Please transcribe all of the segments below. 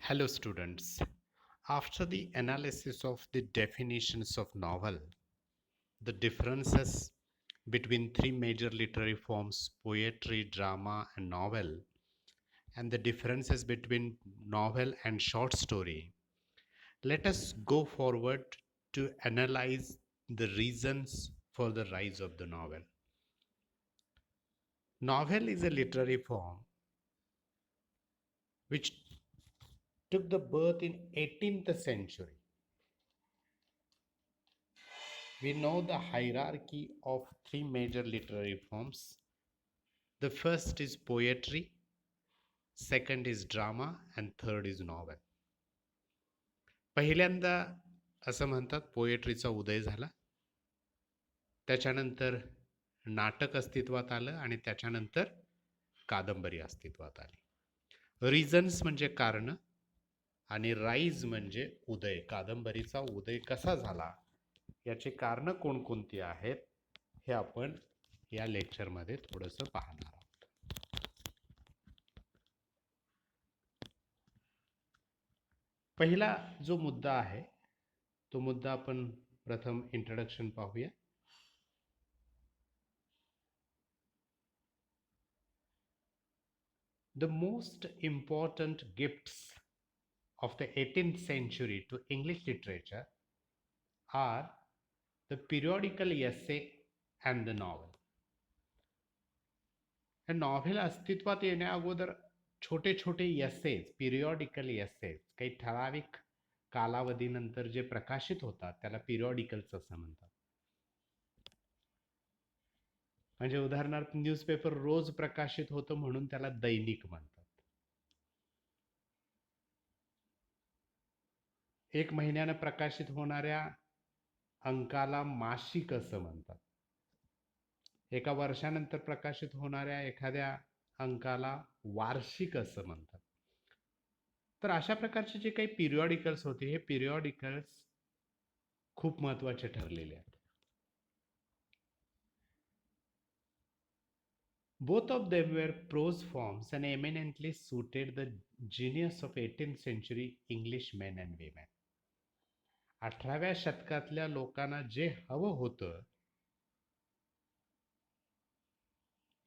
Hello, students. After the analysis of the definitions of novel, the differences between three major literary forms poetry, drama, and novel, and the differences between novel and short story, let us go forward to analyze the reasons for the rise of the novel. Novel is a literary form which took the birth in 18th century. We know the hierarchy of three major literary forms. The first is poetry, second is drama, and third is novel. पहिल्यांदा असं म्हणतात पोएट्रीचा उदय झाला, त्याच्यानंतर नाटक अस्तित्वात आलं आणि त्याच्यानंतर कादंबरी अस्तित्वात आली. रिझन्स म्हणजे कारण आणि राईज म्हणजे उदय. कादंबरीचा उदय कसा झाला याची कारणं कोणकोणती आहेत हे आपण या लेक्चरमध्ये थोडंसं पाहणार आहोत. पहिला जो मुद्दा आहे तो मुद्दा आपण प्रथम इंट्रोडक्शन पाहूया. The most important gifts of the 18th century to English literature are the periodical essay and the novel. हे नॉव्हेल अस्तित्वात येण्या अगोदर छोटे छोटे एसेज, पिरियॉडिकल एसेज, काही ठराविक कालावधीनंतर जे प्रकाशित होतात त्याला पिरियॉडिकल्स असं म्हणतात. म्हणजे उदाहरणार्थ न्यूजपेपर रोज प्रकाशित होतं म्हणून त्याला दैनिक म्हणतात. एक महिन्यानं प्रकाशित होणाऱ्या अंकाला मासिक असं म्हणतात. एका वर्षानंतर प्रकाशित होणाऱ्या एखाद्या अंकाला वार्षिक असं म्हणतात. तर अशा प्रकारचे जे काही पिरियॉडिकल्स होते हे पिरियॉडिकल्स खूप महत्त्वाचे ठरलेले आहेत. Both of them were prose forms and eminently suited the genius of 18th century English men and women. 18व्या शतकातल्या लोकांना जे हवं होतं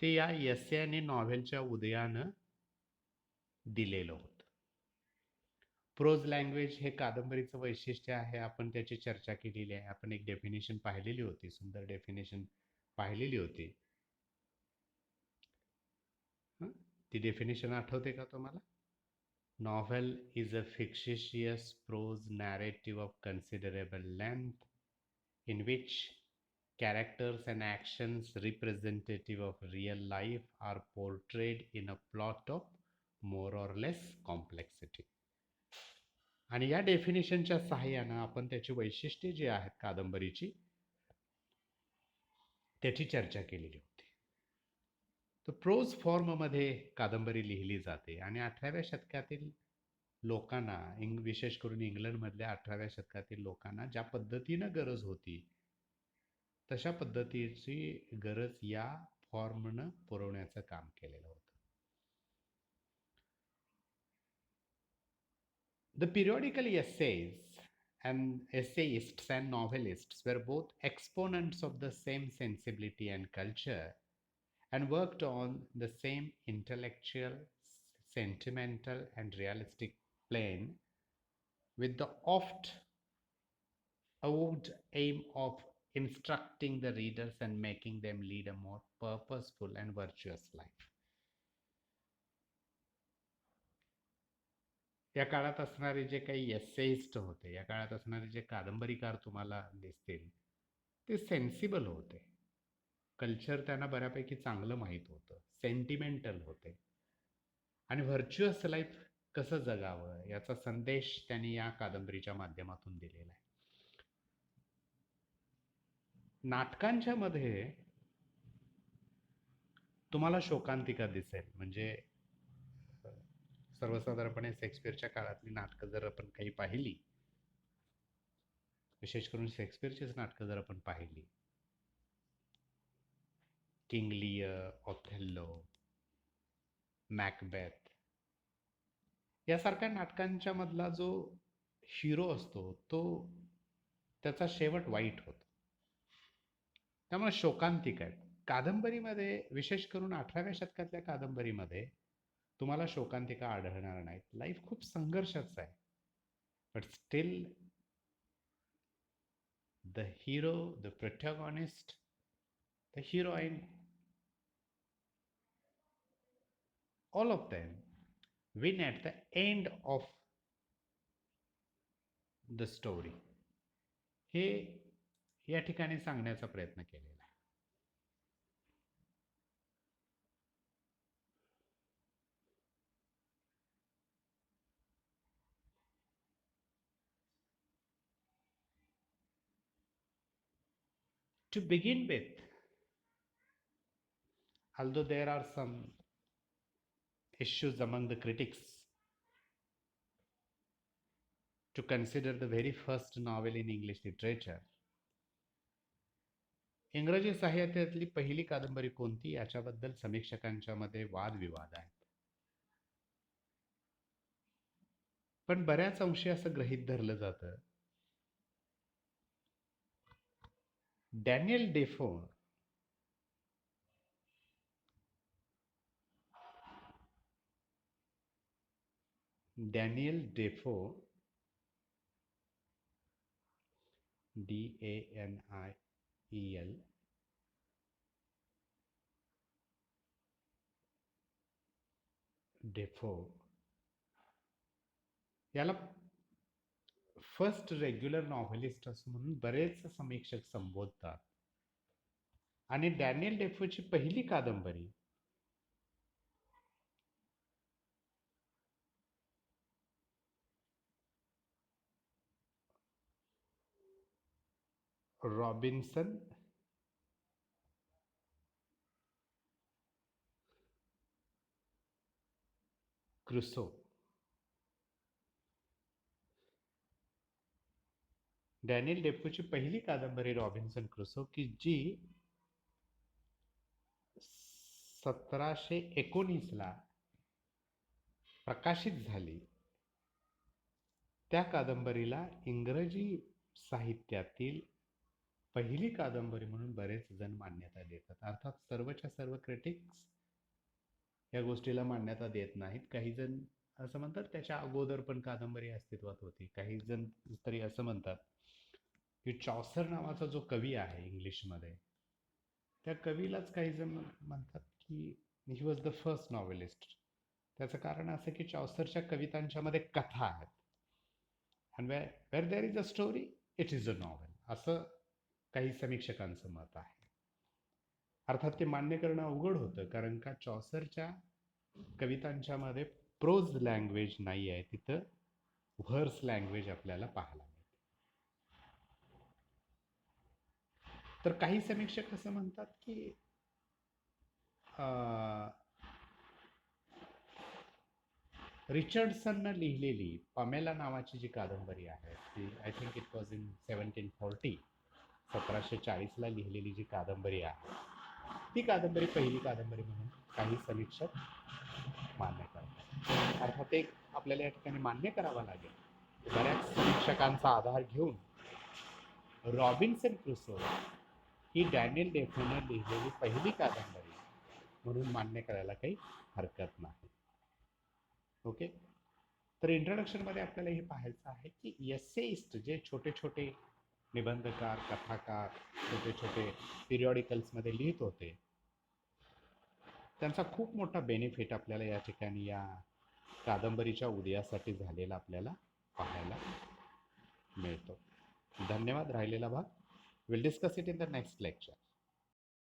ते या एसे आणि नॉव्हेलच्या उदयानं दिलेलं होतं. प्रोज लँग्वेज हे कादंबरीचं वैशिष्ट्य आहे. आपण त्याची चर्चा केलेली आहे. आपण एक डेफिनेशन पाहिलेली होती, सुंदर डेफिनेशन पाहिलेली होती. ती डेफिनेशन आठवते का तुम्हाला? Novel is a fictitious prose narrative of considerable length in which characters and actions representative of real life are portrayed in a plot of more or less complexity. आणि या डेफिनेशनच्या सहाय्यानं आपण त्याची वैशिष्ट्ये जी आहेत कादंबरीची त्याची चर्चा केलेली होती. तर प्रोज फॉर्ममध्ये कादंबरी लिहिली जाते आणि 18व्या शतकातील लोकांना विशेष करून इंग्लंडमधल्या 18व्या शतकातील लोकांना ज्या पद्धतीनं गरज होती तशा पद्धतीची गरज या फॉर्मनं पुरवण्याचं काम केलेलं होतं. The periodical essays and essayists and novelists were both exponents of the same sensibility and culture and worked on the same intellectual, sentimental, and realistic plane with the oft avowed aim of instructing the readers and making them lead a more purposeful and virtuous life. या काळात असणारे जे काही essayist होते, या काळात असणारे जे कादंबरीकार तुम्हाला दिसतील ते सेन्सिबल होते. कल्चर त्यांना बऱ्यापैकी चांगलं माहीत होतं, सेंटिमेंटल होते आणि व्हर्च्युअस लाईफ कसं जगावं याचा संदेश त्यांनी या कादंबरीच्या माध्यमातून दिलेला आहे. नाटकांच्या मध्ये तुम्हाला शोकांतिका दिसेल. म्हणजे सर्वसाधारणपणे शेक्सपियरच्या काळातली नाटकं जर आपण काही पाहिली, विशेष करून शेक्सपियरचीच नाटकं जर आपण पाहिली, किंग लिअर, ऑथेल्लो, मॅकबेथ, यासारख्या नाटकांच्या मधला जो हिरो असतो तो त्याचा शेवट वाईट होतो. त्यामुळे शोकांतिका आहेत. कादंबरीमध्ये विशेष करून 18व्या शतकातल्या कादंबरीमध्ये तुम्हाला शोकांतिका आढळणार नाहीत. लाईफ खूप संघर्षाचं आहे. But still the hero, the protagonist, the heroine, all of them win at the end of the story. हे या ठिकाणी सांगण्याचा प्रयत्न केलेला आहे. To begin with, although there are some issues among the critics to consider the very first novel in English literature, इंग्रजी साहित्यातली पहिली कादंबरी कोणती याच्याबद्दल समीक्षकांच्या मध्ये वादविवाद आहेत. पण बऱ्याच अंशी असं गृहीत धरलं जातं डॅनियल डेफो DANIEL डेफो याला फर्स्ट रेग्युलर नॉव्हेलिस्ट असं म्हणून बरेच समीक्षक संबोधतात. आणि डॅनियल डेफोची पहिली कादंबरी रॉबिन्सन क्रुसो. डॅनियल डेफोची पहिली कादंबरी रॉबिन्सन क्रुसो की जी 1719 ला प्रकाशित झाली. त्या कादंबरीला इंग्रजी साहित्यातील पहिली कादंबरी म्हणून बरेच जण मान्यता देतात. अर्थात सर्वच्या सर्व क्रिटिक्स या गोष्टीला मान्यता देत नाहीत. काही जण असं म्हणतात त्याच्या अगोदर पण कादंबरी अस्तित्वात होती. काही जण तरी असं म्हणतात की चॉसर नावाचा जो कवी आहे इंग्लिशमध्ये, त्या कवीलाच काही जण म्हणतात की he was the first novelist. त्याचं कारण असं की चॉसरच्या कवितांच्या मध्ये कथा आहेत. And where there is a story it is a novel, असं काही समीक्षकांचं मत आहे. अर्थात ते मान्य करणं अवघड होतं, कारण का चॉसरच्या कवितांच्या मध्ये प्रोज लँग्वेज नाही आहे, तिथं व्हर्स लँग्वेज आपल्याला पाहायला मिळते. तर काही समीक्षक असं म्हणतात की रिचर्डसननं लिहिलेली पमेला नावाची जी कादंबरी आहे ती I think it was in 1740, 1740ला लिहिलेली जी कादंबरी आहे ती कादंबरी पहिली कादंबरी म्हणून काही समीक्षक मान्य करतात. अर्थात एक आपल्याला या ठिकाणी मान्य करावं लागेल, बऱ्याच समीक्षकांचा आधार घेऊन रॉबिन्सन क्रुसो ही डॅनियल डेफोने लिहिलेली पहिली कादंबरी म्हणून मान्य करायला काही हरकत नाही. ओके. तर इंट्रोडक्शनमध्ये आपल्याला हे पाहायचं आहे की एसेइस्ट जे छोटे छोटे निबंधकार, कथाकार, छोटे छोटे पिरियॉडिकल्समध्ये लिहित होते, त्यांचा खूप मोठा बेनिफिट आपल्याला या ठिकाणी या कादंबरीच्या उदयासाठी झालेला आपल्याला पाहायला मिळतो. धन्यवाद. राहिलेला भाग will discuss it in the next lecture.